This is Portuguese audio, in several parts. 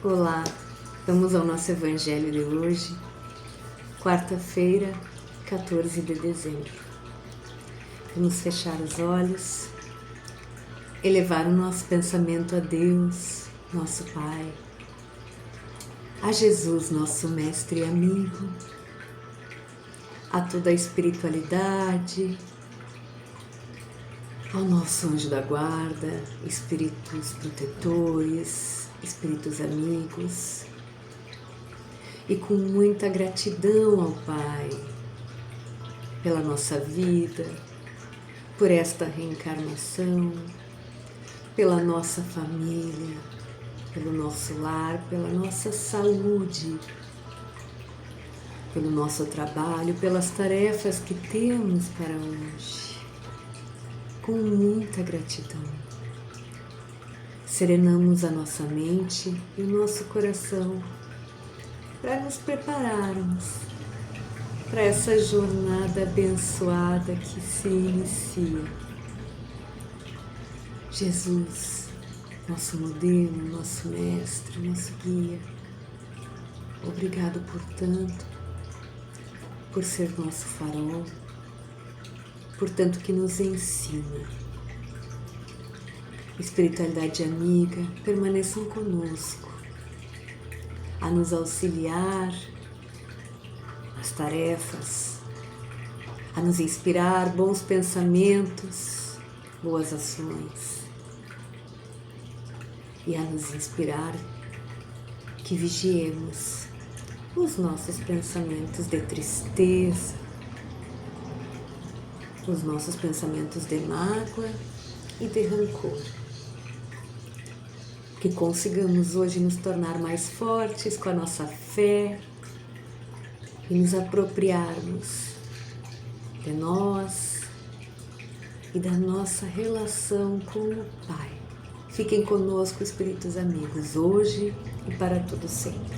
Olá, vamos ao nosso Evangelho de hoje, quarta-feira, 14 de dezembro. Vamos fechar os olhos, elevar o nosso pensamento a Deus, nosso Pai, a Jesus, nosso Mestre e amigo, a toda a espiritualidade, ao nosso anjo da guarda, espíritos protetores, espíritos amigos, e com muita gratidão ao Pai pela nossa vida, por esta reencarnação, pela nossa família, pelo nosso lar, pela nossa saúde, pelo nosso trabalho, pelas tarefas que temos para hoje. Com muita gratidão, serenamos a nossa mente e o nosso coração para nos prepararmos para essa jornada abençoada que se inicia. Jesus, nosso modelo, nosso mestre, nosso guia, obrigado por tanto, por ser nosso farol, por tanto que nos ensina. Espiritualidade amiga, permaneçam conosco, a nos auxiliar nas tarefas, a nos inspirar bons pensamentos, boas ações, e a nos inspirar que vigiemos os nossos pensamentos de tristeza, os nossos pensamentos de mágoa e de rancor. Que consigamos hoje nos tornar mais fortes com a nossa fé e nos apropriarmos de nós e da nossa relação com o Pai. Fiquem conosco, espíritos amigos, hoje e para todo sempre.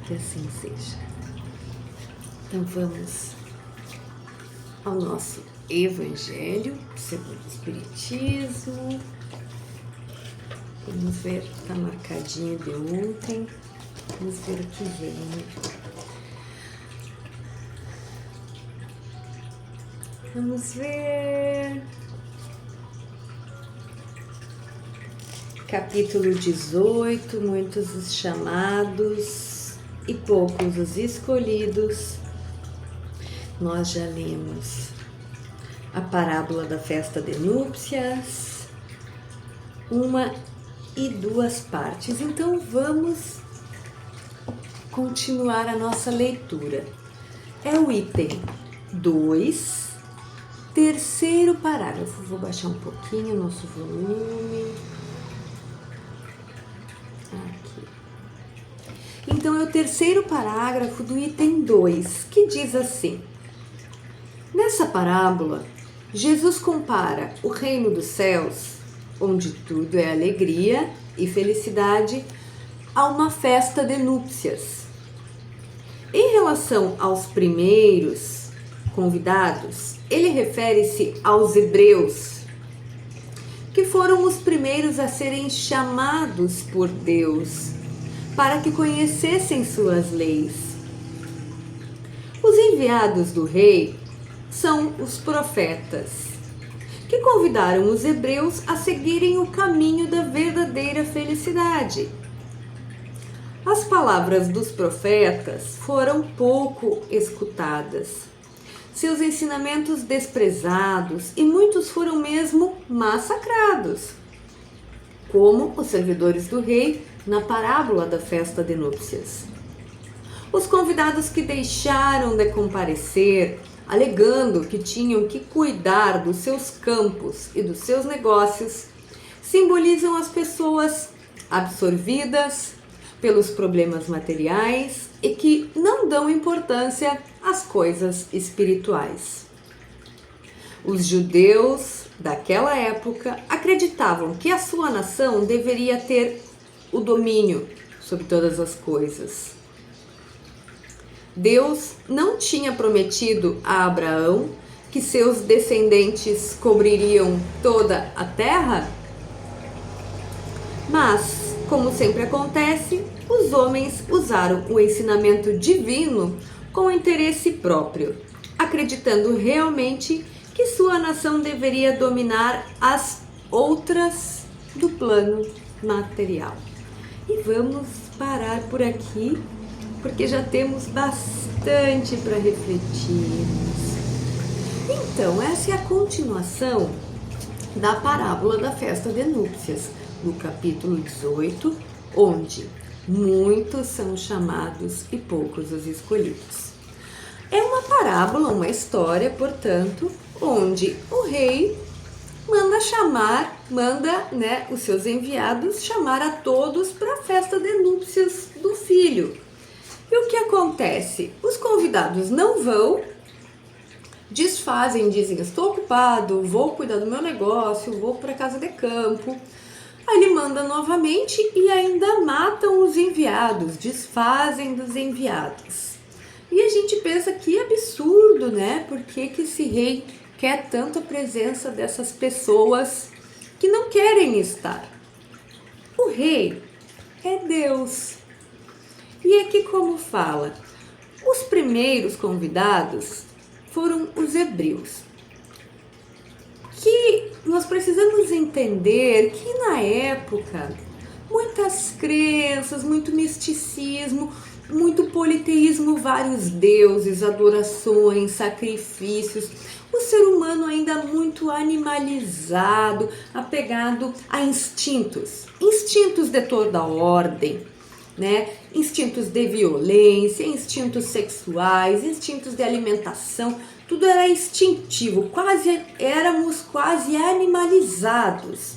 Que assim seja. Então vamos ao nosso Evangelho segundo o Espiritismo. Vamos ver, está marcadinho de ontem. Vamos ver o que vem. Vamos ver. Capítulo 18, muitos os chamados e poucos os escolhidos. Nós já lemos a parábola da festa de núpcias, 1 e 2 partes. Então vamos continuar a nossa leitura. É o item 2, terceiro parágrafo. Vou baixar um pouquinho o nosso volume. Aqui. Então é o terceiro parágrafo do item 2, que diz assim: nessa parábola, Jesus compara o reino dos céus, onde tudo é alegria e felicidade, a uma festa de núpcias. Em relação aos primeiros convidados, ele refere-se aos hebreus, que foram os primeiros a serem chamados por Deus para que conhecessem suas leis. Os enviados do rei são os profetas, que convidaram os hebreus a seguirem o caminho da verdadeira felicidade. As palavras dos profetas foram pouco escutadas, seus ensinamentos desprezados e muitos foram mesmo massacrados, como os servidores do rei na parábola da festa de núpcias. Os convidados que deixaram de comparecer, alegando que tinham que cuidar dos seus campos e dos seus negócios, simbolizam as pessoas absorvidas pelos problemas materiais e que não dão importância às coisas espirituais. Os judeus daquela época acreditavam que a sua nação deveria ter o domínio sobre todas as coisas. Deus não tinha prometido a Abraão que seus descendentes cobririam toda a terra? Mas Como sempre acontece, os homens usaram o ensinamento divino com interesse próprio, acreditando realmente que sua nação deveria dominar as outras do plano material. E vamos parar por aqui, porque já temos bastante para refletirmos. Então, essa é a continuação da parábola da festa de núpcias, no capítulo 18, onde muitos são chamados e poucos os escolhidos. É uma parábola, uma história, portanto, onde o rei manda os seus enviados chamar a todos para a festa de núpcias do filho. E o que acontece? Os convidados não vão, desfazem, dizem: estou ocupado, vou cuidar do meu negócio, vou para a casa de campo. Aí ele manda novamente e ainda matam os enviados, desfazem dos enviados. E a gente pensa que absurdo, né? Por que esse rei quer tanto a presença dessas pessoas que não querem estar? O rei é Deus. E aqui como fala, os primeiros convidados foram os hebreus. Que nós precisamos entender que na época muitas crenças, muito misticismo, muito politeísmo, vários deuses, adorações, sacrifícios, o ser humano ainda muito animalizado, apegado a instintos de toda a ordem, né? Instintos de violência, instintos sexuais, instintos de alimentação, tudo era instintivo, éramos quase animalizados.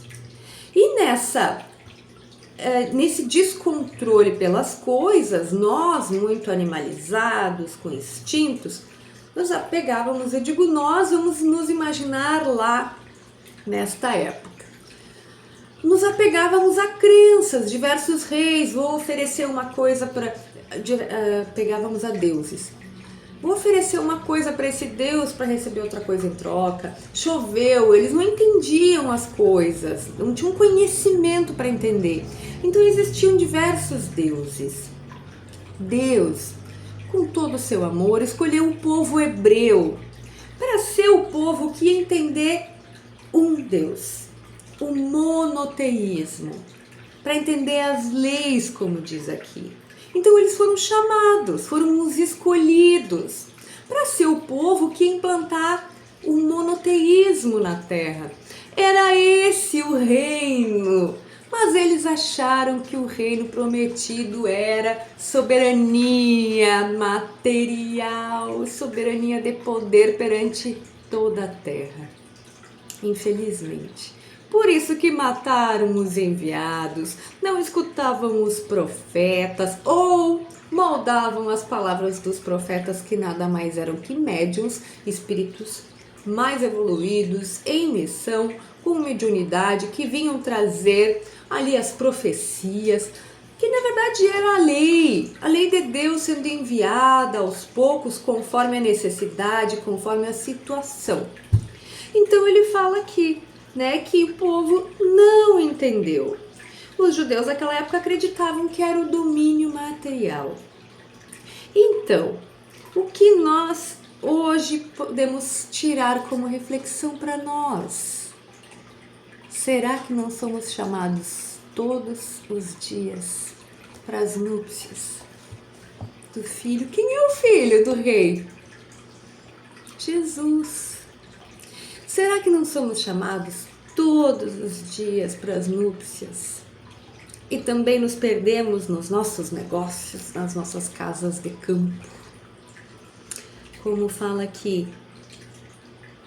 E nesse descontrole pelas coisas, nós, muito animalizados, com instintos, nos apegávamos, eu digo nós, vamos nos imaginar lá nesta época. Nos apegávamos a crenças, diversos reis, vou oferecer uma coisa pegávamos a deuses. Vou oferecer uma coisa para esse Deus para receber outra coisa em troca. Choveu, eles não entendiam as coisas, não tinham conhecimento para entender. Então existiam diversos deuses. Deus, com todo o seu amor, escolheu o povo hebreu para ser o povo que ia entender um Deus, o monoteísmo, para entender as leis, como diz aqui. Então eles foram chamados, foram os escolhidos para ser o povo que ia implantar o monoteísmo na terra. Era esse o reino, mas eles acharam que o reino prometido era soberania material, soberania de poder perante toda a terra. Infelizmente. Por isso que mataram os enviados, não escutavam os profetas ou moldavam as palavras dos profetas, que nada mais eram que médiuns, espíritos mais evoluídos, em missão, com mediunidade, que vinham trazer ali as profecias, que na verdade era a lei de Deus sendo enviada aos poucos, conforme a necessidade, conforme a situação. Então ele fala aqui, que o povo não entendeu. Os judeus naquela época acreditavam que era o domínio material. Então, o que nós hoje podemos tirar como reflexão para nós? Será que não somos chamados todos os dias para as núpcias do filho? Quem é o filho do rei? Jesus. Será que não somos chamados todos os dias para as núpcias? E também nos perdemos nos nossos negócios, nas nossas casas de campo. Como fala aqui,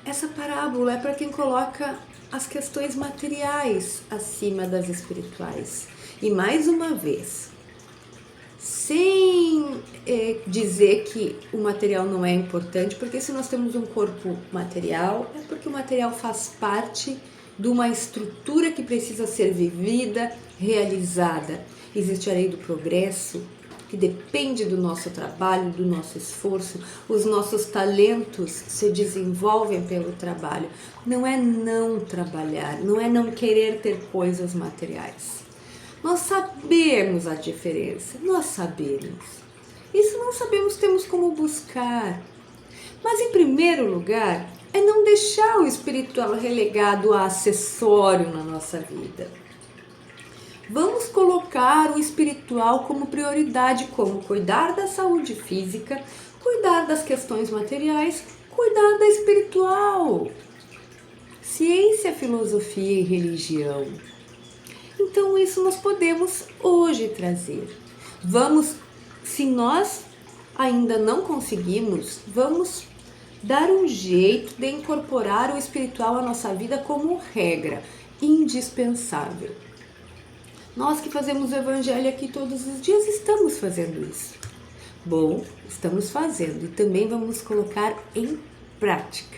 essa parábola é para quem coloca as questões materiais acima das espirituais. E mais uma vez, sem dizer que o material não é importante, porque se nós temos um corpo material, é porque o material faz parte de uma estrutura que precisa ser vivida, realizada. Existe a lei do progresso, que depende do nosso trabalho, do nosso esforço. Os nossos talentos se desenvolvem pelo trabalho. Não é não trabalhar, não é não querer ter coisas materiais. Nós sabemos a diferença, nós sabemos. E se não sabemos, temos como buscar. Mas em primeiro lugar, é não deixar o espiritual relegado a acessório na nossa vida. Vamos colocar o espiritual como prioridade, como cuidar da saúde física, cuidar das questões materiais, cuidar da espiritual. Ciência, filosofia e religião. Então isso nós podemos hoje trazer. Vamos, se nós ainda não conseguimos, vamos dar um jeito de incorporar o espiritual à nossa vida como regra, indispensável. Nós que fazemos o evangelho aqui todos os dias estamos fazendo isso. Bom, estamos fazendo e também vamos colocar em prática.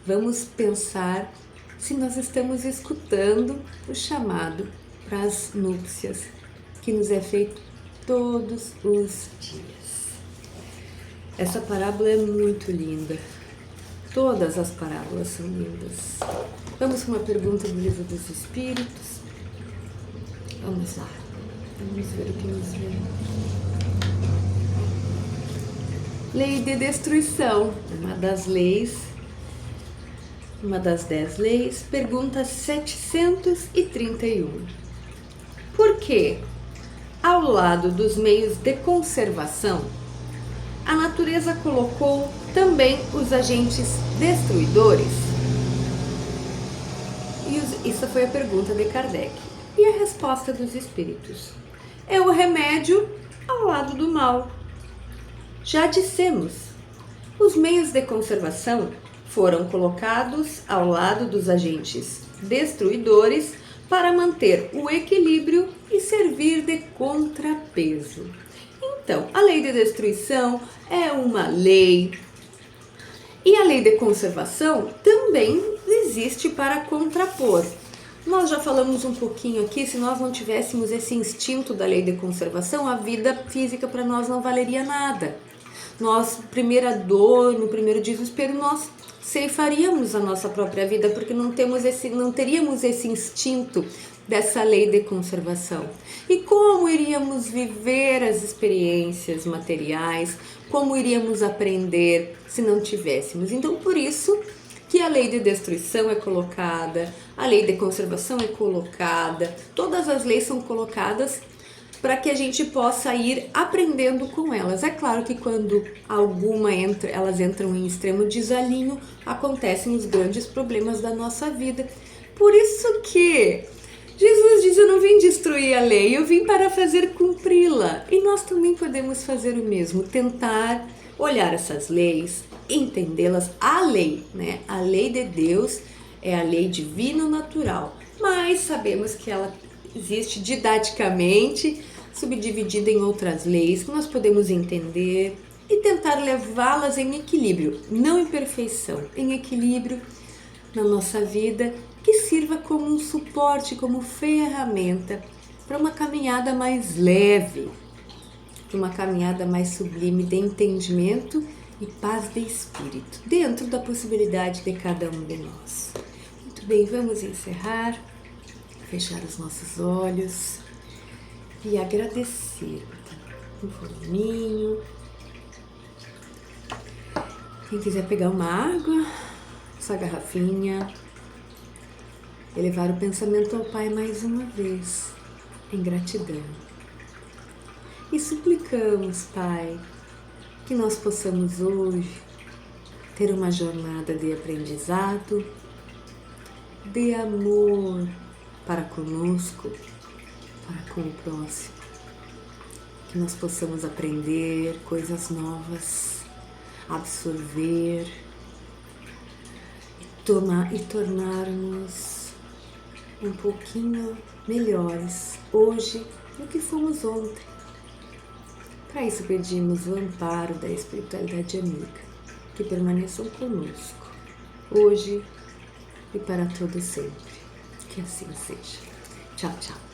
Vamos pensar se nós estamos escutando o chamado para as núpcias que nos é feito todos os dias. Essa parábola é muito linda. Todas as parábolas são lindas. Vamos com uma pergunta do Livro dos Espíritos. Vamos lá. Vamos ver o que nos vem. Lei de destruição, uma das leis, uma das 10 leis, pergunta 731. Por que, ao lado dos meios de conservação, a natureza colocou também os agentes destruidores? Isso foi a pergunta de Kardec. E a resposta dos espíritos? É o remédio ao lado do mal. Já dissemos, os meios de conservação foram colocados ao lado dos agentes destruidores para manter o equilíbrio e servir de contrapeso. Então, a lei de destruição é uma lei e a lei de conservação também existe para contrapor. Nós já falamos um pouquinho aqui, se nós não tivéssemos esse instinto da lei de conservação, a vida física para nós não valeria nada. Nós, primeira dor, no primeiro desespero, nós ceifaríamos a nossa própria vida, porque não teríamos esse instinto dessa lei de conservação. E como iríamos viver as experiências materiais, como iríamos aprender se não tivéssemos? Então, por isso que a lei de destruição é colocada, a lei de conservação é colocada, todas as leis são colocadas para que a gente possa ir aprendendo com elas. É claro que quando elas entram em extremo desalinho, acontecem os grandes problemas da nossa vida. Por isso que Jesus diz, eu não vim destruir a lei, eu vim para fazer cumpri-la. E nós também podemos fazer o mesmo, tentar olhar essas leis, entendê-las. A lei, né? A lei de Deus é a lei divino-natural, mas sabemos que ela existe didaticamente, subdividida em outras leis que nós podemos entender e tentar levá-las em equilíbrio, não em perfeição, em equilíbrio na nossa vida, que sirva como um suporte, como ferramenta para uma caminhada mais leve, para uma caminhada mais sublime de entendimento e paz de espírito, dentro da possibilidade de cada um de nós. Muito bem, vamos encerrar, fechar os nossos olhos e agradecer um pouquinho. Quem quiser pegar uma água, essa garrafinha, elevar o pensamento ao Pai mais uma vez, em gratidão. E suplicamos, Pai, que nós possamos hoje ter uma jornada de aprendizado, de amor para conosco, para com o próximo. Que nós possamos aprender coisas novas, absorver e tornar-nos um pouquinho melhores hoje do que fomos ontem. Para isso pedimos o amparo da espiritualidade amiga, que permaneçam conosco, hoje e para todo sempre. Que assim seja. Tchau, tchau.